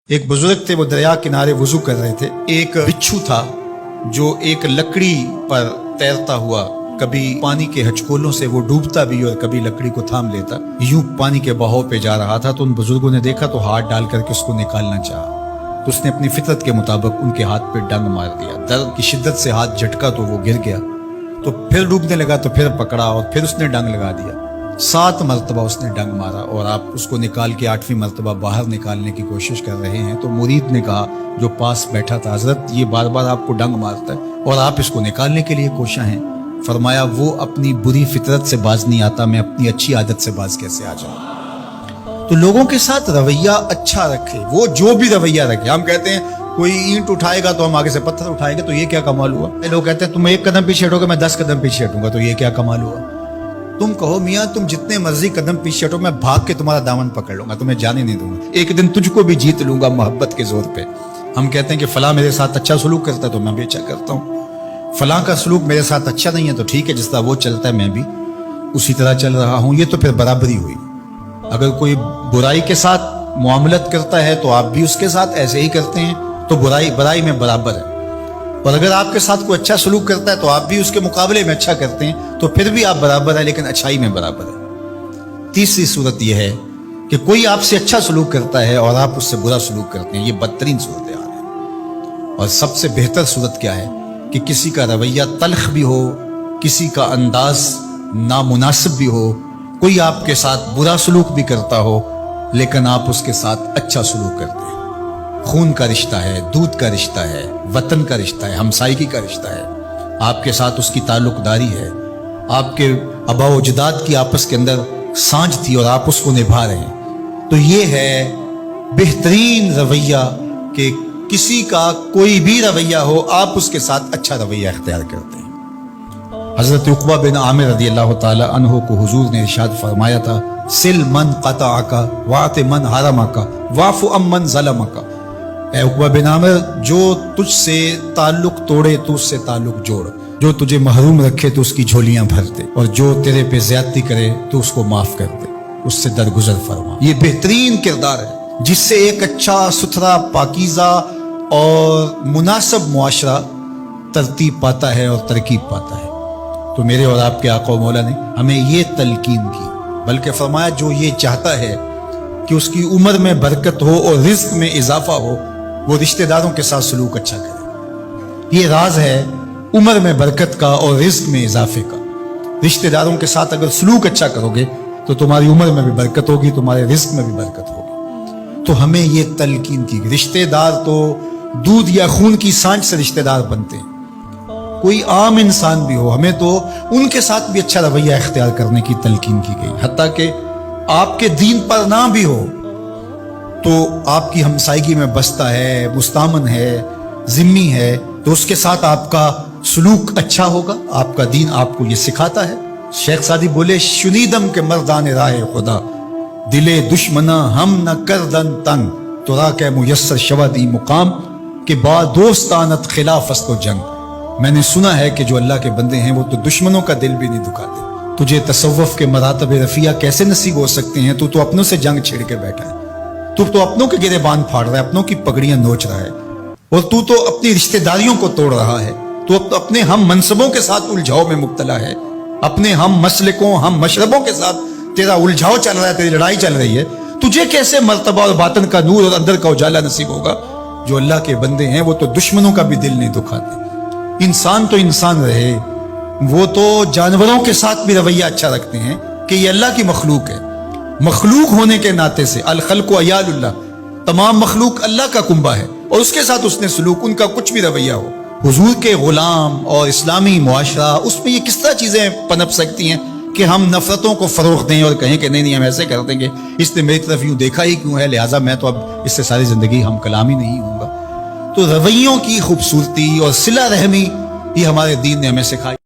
ایک بزرگ تھے، وہ دریا کنارے وضو کر رہے تھے۔ ایک بچھو تھا جو ایک لکڑی پر تیرتا ہوا، کبھی پانی کے ہچکولوں سے وہ ڈوبتا بھی اور کبھی لکڑی کو تھام لیتا، یوں پانی کے بہاؤ پہ جا رہا تھا۔ تو ان بزرگوں نے دیکھا تو ہاتھ ڈال کر کے اس کو نکالنا چاہا، تو اس نے اپنی فطرت کے مطابق ان کے ہاتھ پہ ڈنگ مار دیا۔ درد کی شدت سے ہاتھ جھٹکا تو وہ گر گیا، تو پھر ڈوبنے لگا تو پھر پکڑا اور پھر اس نے ڈنگ لگا دیا۔ 7 مرتبہ اس نے ڈنگ مارا اور آپ اس کو نکال کے 8ویں مرتبہ باہر نکالنے کی کوشش کر رہے ہیں۔ تو مرید نے کہا جو پاس بیٹھا تھا، حضرت یہ بار بار آپ کو ڈنگ مارتا ہے اور آپ اس کو نکالنے کے لیے کوشاں ہیں۔ فرمایا وہ اپنی بری فطرت سے باز نہیں آتا، میں اپنی اچھی عادت سے باز کیسے آ جاؤں؟ تو لوگوں کے ساتھ رویہ اچھا رکھے، وہ جو بھی رویہ رکھے۔ ہم کہتے ہیں کوئی اینٹ اٹھائے گا تو ہم آگے سے پتھر اٹھائیں گے، تو یہ کیا کمال ہوا؟ لوگ کہتے ہیں تم 1 قدم پیچھے ہٹو گے، میں 10 قدم پیچھے ہٹوں گا، تو یہ کیا کمال ہوا؟ تم کہو میاں تم جتنے مرضی قدم پیچھے ہٹو، میں بھاگ کے تمہارا دامن پکڑ لوں گا، تمہیں جانے نہیں دوں گا، ایک دن تجھ کو بھی جیت لوں گا محبت کے زور پہ۔ ہم کہتے ہیں کہ فلاں میرے ساتھ اچھا سلوک کرتا ہے تو میں بھی اچھا کرتا ہوں، فلاں کا سلوک میرے ساتھ اچھا نہیں ہے تو ٹھیک ہے، جس طرح وہ چلتا ہے میں بھی اسی طرح چل رہا ہوں۔ یہ تو پھر برابری ہوئی۔ اگر کوئی برائی کے ساتھ معاملت کرتا ہے تو آپ بھی اس کے ساتھ ایسے ہی کرتے ہیں، تو برائی میں برابر ہے۔ اور اگر آپ کے ساتھ کوئی اچھا سلوک کرتا ہے تو آپ بھی اس کے مقابلے میں اچھا کرتے ہیں، تو پھر بھی آپ برابر ہیں، لیکن اچھائی میں برابر ہے۔ تیسری صورت یہ ہے کہ کوئی آپ سے اچھا سلوک کرتا ہے اور آپ اس سے برا سلوک کرتے ہیں، یہ بدترین صورتحال ہے۔ اور سب سے بہتر صورت کیا ہے کہ کسی کا رویہ تلخ بھی ہو، کسی کا انداز نامناسب بھی ہو، کوئی آپ کے ساتھ برا سلوک بھی کرتا ہو لیکن آپ اس کے ساتھ اچھا سلوک کرتے ہیں۔ خون کا رشتہ ہے، دودھ کا رشتہ ہے، وطن کا رشتہ ہے، ہمسائیگی کا رشتہ ہے، آپ کے ساتھ اس کی تعلق داری ہے، آپ کے آبا و اجداد کی آپس کے اندر سانجھ تھی اور آپ اس کو نبھا رہے ہیں، تو یہ ہے بہترین رویہ کہ کسی کا کوئی بھی رویہ ہو آپ اس کے ساتھ اچھا رویہ اختیار کرتے ہیں۔ حضرت عقبہ بن عامر رضی اللہ تعالی عنہ کو حضور نے ارشاد فرمایا تھا، سل من قطعک واعط من حرمک واعف عمن ظلمک۔ اے عقبہ بن عامر، جو تجھ سے تعلق توڑے تو اس سے تعلق جوڑ، جو تجھے محروم رکھے تو اس کی جھولیاں بھر دے، اور جو تیرے پہ زیادتی کرے تو اس کو معاف کر دے، اس سے درگزر فرما۔ یہ بہترین کردار ہے جس سے ایک اچھا ستھرا پاکیزہ اور مناسب معاشرہ ترتیب پاتا ہے اور ترکیب پاتا ہے۔ تو میرے اور آپ کے آقا و مولا نے ہمیں یہ تلقین کی، بلکہ فرمایا جو یہ چاہتا ہے کہ اس کی عمر میں برکت ہو اور رزق میں اضافہ ہو، وہ رشتہ داروں کے ساتھ سلوک اچھا کرے۔ یہ راز ہے عمر میں برکت کا اور رزق میں اضافے کا۔ رشتہ داروں کے ساتھ اگر سلوک اچھا کرو گے تو تمہاری عمر میں بھی برکت ہوگی، تمہارے رزق میں بھی برکت ہوگی۔ تو ہمیں یہ تلقین کی، رشتہ دار تو دودھ یا خون کی سانجھ سے رشتہ دار بنتے ہیں، کوئی عام انسان بھی ہو، ہمیں تو ان کے ساتھ بھی اچھا رویہ اختیار کرنے کی تلقین کی گئی۔ حتیٰ کہ آپ کے دین پر نہ بھی ہو تو آپ کی ہمسائیگی میں بستا ہے، مستامن ہے، ذمی ہے، تو اس کے ساتھ آپ کا سلوک اچھا ہوگا۔ آپ کا دین آپ کو یہ سکھاتا ہے۔ شیخ سعدی بولے، شنیدم کے مردان راہ خدا، دلے دشمنا ہم نہ کردن تنگ، تو را کہ میسر شودی مقام کہ با دوستانت خلاف است و جنگ۔ میں نے سنا ہے کہ جو اللہ کے بندے ہیں وہ تو دشمنوں کا دل بھی نہیں دکھاتے۔ تجھے تصوف کے مراتب رفیع کیسے نصیب ہو سکتے ہیں؟ تو اپنوں سے جنگ چھڑ کے بیٹھا ہے، تو اپنوں کے گریبان پھاڑ رہا ہے، اپنوں کی پگڑیاں نوچ رہا ہے، اور تو اپنی رشتہ داریوں کو توڑ رہا ہے، تو اپنے ہم منصبوں کے ساتھ الجھاؤ میں مبتلا ہے، اپنے ہم مسلکوں ہم مشربوں کے ساتھ تیرا الجھاؤ چل رہا ہے، تیری لڑائی چل رہی ہے۔ تجھے کیسے مرتبہ اور باطن کا نور اور اندر کا اجالا نصیب ہوگا؟ جو اللہ کے بندے ہیں وہ تو دشمنوں کا بھی دل نہیں دکھاتے۔ انسان تو انسان رہے، وہ تو جانوروں کے ساتھ بھی رویہ اچھا رکھتے ہیں کہ یہ اللہ کی مخلوق ہے۔ مخلوق ہونے کے ناطے سے الخلق عیال اللہ، تمام مخلوق اللہ کا کنبہ ہے، اور اس کے ساتھ اس نے سلوک، ان کا کچھ بھی رویہ ہو، حضور کے غلام اور اسلامی معاشرہ، اس میں یہ کس طرح چیزیں پنپ سکتی ہیں کہ ہم نفرتوں کو فروغ دیں اور کہیں کہ نہیں ہم ایسے کر دیں گے، اس نے میری طرف یوں دیکھا ہی کیوں ہے، لہٰذا میں تو اب اس سے ساری زندگی ہم کلامی نہیں ہوں گا۔ تو رویوں کی خوبصورتی اور صلہ رحمی یہ ہمارے دین نے ہمیں سکھائی۔